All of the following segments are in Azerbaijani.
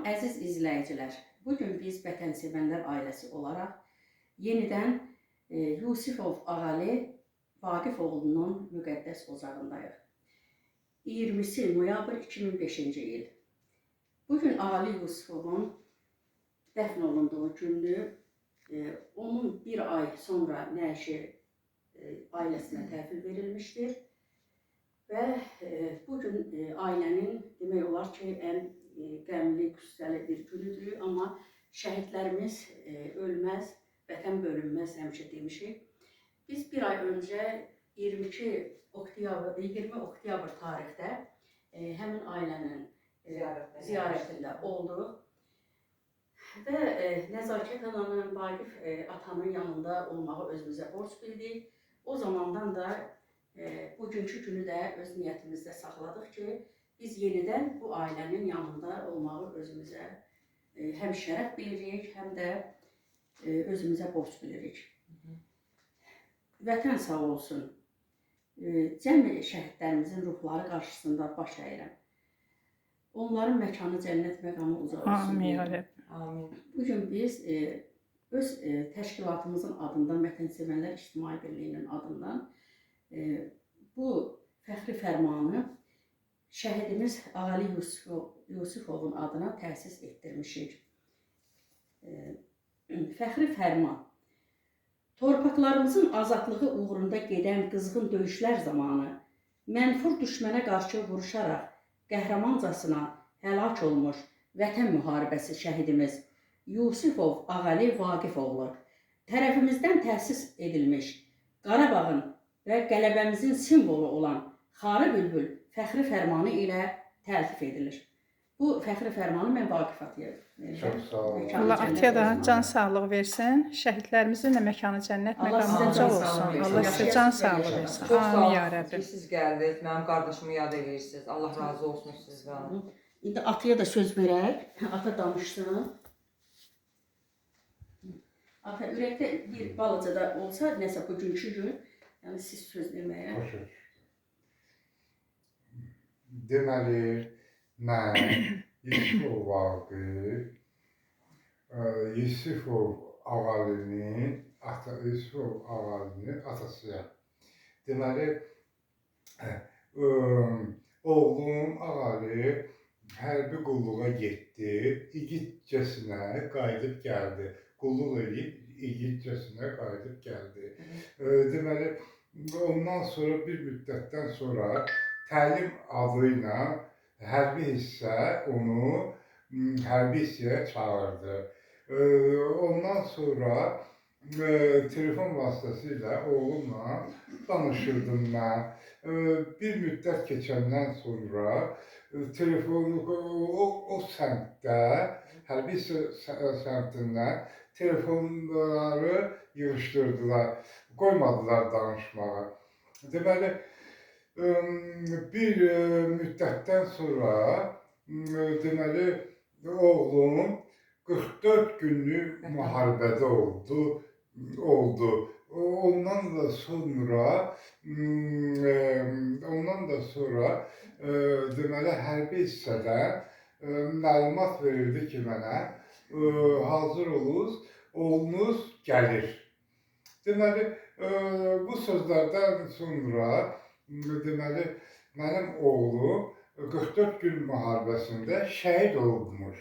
əziz izləyicilər, bugün biz Vətənsevənlər ailəsi olaraq yenidən Yusifov Ağali Vaqif oğlunun müqəddəs ocağındayıq. 20 noyabr 2005-ci il. Bugün Ağali Yusifovun dəfn olunduğu gündür. Onun bir ay sonra nəşi ailəsinə təhvil verilmişdir. Və bugün ailənin demək olar ki, ən qəmli, qüssəli bir günüdür. Amma şəhidlərimiz ölməz, vətən bölünməz həmişə demişik. Biz bir ay öncə 20 oktyabr tarixdə həmin ailənin ziyarətində olduq. Və Nəzakət ananın, Vaqif atanın yanında olmağı özümüzə borc bildik. O zamandan da bugünkü günü də öz niyyətimizdə saxladıq ki, biz yenidən bu ailənin yanında olmağı özümüzə həm şərəf bilirik, həm də özümüzə borc bilirik. Vətən sağ olsun. Cəmi şəhidlərimizin ruhları qarşısında baş əyirəm. Onların məkanı cənnət məqamı uzaq olsun. Amin. Bugün biz öz təşkilatımızın adından, Vətənsevənlər İctimai Birliyinin adından bu fəxri fərmanı şəhidimiz Ağali Yusifovun adına təsis etdirmişik. Fəxri fərman. Torpaqlarımızın azadlığı uğrunda gedən qızğın döyüşlər zamanı mənfur düşmənə qarşı vuruşaraq qəhrəmancasına həlak olmuş Vətən müharibəsi şəhidimiz Yusifov Ağali Vaqif oğlu tərəfimizdən təsis edilmiş Qarabağın və qələbəmizin simvolu olan Xarı Bülbül fəxri fərmanı ilə təltif edilir. Bu fəxri fərmanı mən Vaqif ataya verirəm. Çox sağ olun. Allah ataya da can sağlığı versin. Şəhidlərimizin də məkanı cənnət məqamı uca olsun. Allah sizə can sağlığı versin. Çox sağ Amin ya olun Rəbbim. ki, siz gəldiniz. Mənim qardaşımı yad edirsiniz. Allah razı olsun sizdən. İndi ataya da söz verək. Ata danışsın. Ata, ürəkdə bir balaca da olsa, nəsə bugünkü gün, yəni siz söz deməyə. Deməli, mən Yusifov Vaqif, Yusifov Ağalinin atasıyam. Deməli, oğlum Ağali hərbi qulluğa getdi, igidcəsinə qayıdıb gəldi. Qulluq edib igidcəsinə qayıdıb gəldi. Deməli, ondan sonra bir müddətdən sonra təlim adı ilə hərbi hissə onu hərbi hissəyə çağırdı. Ondan sonra telefon vasitəsilə oğlumla danışırdım mən. Bir müddət keçəndən sonra o səmtdə, hərbi səmtindən telefonları yığışdırdılar, qoymadılar danışmağa. Deməli, bir müddətdən sonra deməli, oğlum 44 günlük müharibədə oldu. Ondan da sonra deməli, hərbi hissədən məlumat verildi ki, mənə hazır olunuz, oğlunuz gəlir. Deməli, bu sözlərdən sonra deməli, mənim oğlum 44 gün müharibəsində şəhid olmuş.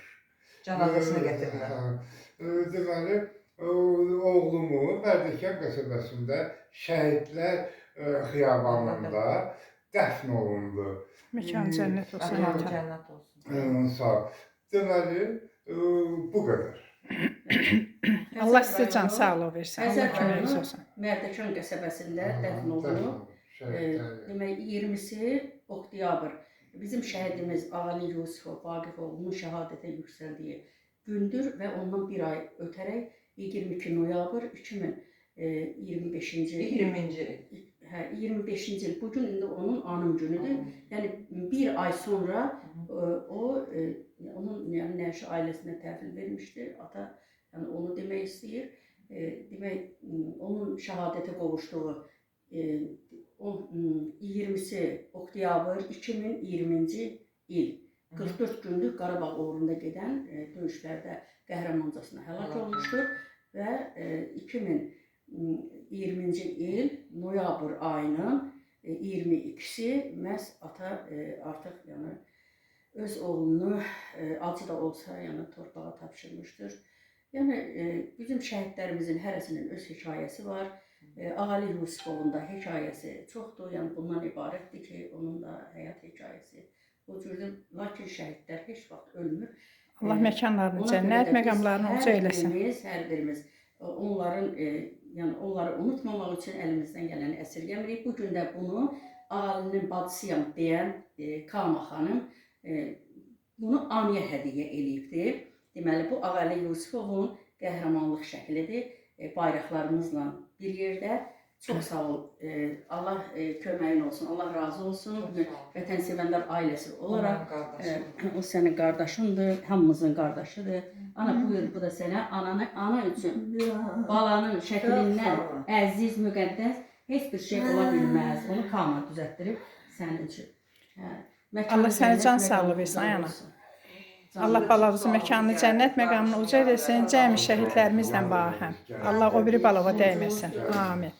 Cənazəsini gətirdilər. Deməli, oğlumu Bərdəkən qəsəbəsində şəhidlər xiyabanında dəfn olundu. Məkanı cənnət olsun. Məkanı cənnət olsun. Sağ ol. Deməli, bu qədər. Allah sizə can sağlığı versin. Allah köməyiniz olsun. Mərdəkan qəsəbəsində dəfn olundu. Demək, 20 oktyabr bizim şəhidimiz Ağali Yusifov Vaqif oğlunun şəhadətə yüksəldiyi gündür və ondan bir ay ötərək 22 noyabr 2025-ci il. Bugün indi onun anım günüdür. Yəni bir ay sonra onun nəşi ailəsinə təhvil vermişdir. Ata onu demək istəyir. Demək, onun şəhadətə qovuşduğu 20 oktyabr 2020-ci il 44 günlük Qarabağ uğrunda gedən döyüşlərdə qəhrəmancasına həlak olmuşdur və 2020-ci il noyabr ayının 22-si məhz ata artıq yəni öz oğlunu acı da olsa yəni torpağa tapşırmışdır. Yəni bizim şəhidlərimizin hərəsinin öz hekayəsi var. Ağali Yusifovun da hekayəsi çoxdur. Yəni bundan ibarətdir ki, onun da həyat hekayəsi. O cürdür, lakin şəhidlər heç vaxt ölmür. Allah məkanlarını cənnət, məqamlarını uca eləsin. Hər birimiz onların, yəni onları unutmamaq üçün əlimizdən gələni əsirgəmirik. Bu gün də bunu ağalinin bacısıyam deyən Kama xanım bunu Aniyə hədiyyə eləyibdir. Deməli, bu Ağali Yusifovun qəhrəmanlıq şəklidir. Bayraqlarımızla bir yerdə. Çox sağ ol. Allah köməyin olsun. Allah razı olsun. Bugün vətənsevənlər ailəsi olaraq o sənin qardaşındır, hamımızın qardaşıdır. Ana buyur, bu da sənə. Ana üçün balanın şəklindən əziz, müqəddəs heç bir şey ola bilməz. Onu Kama düzəltdirib sənin üçün. Allah sənə can sağlığı versin, ay ana. Allah balamızın məkanını cənnət məqamını uca eləsin, cəmi şəhidlərimizlə bahəm. Allah o biri balava dəyməsin. Amin.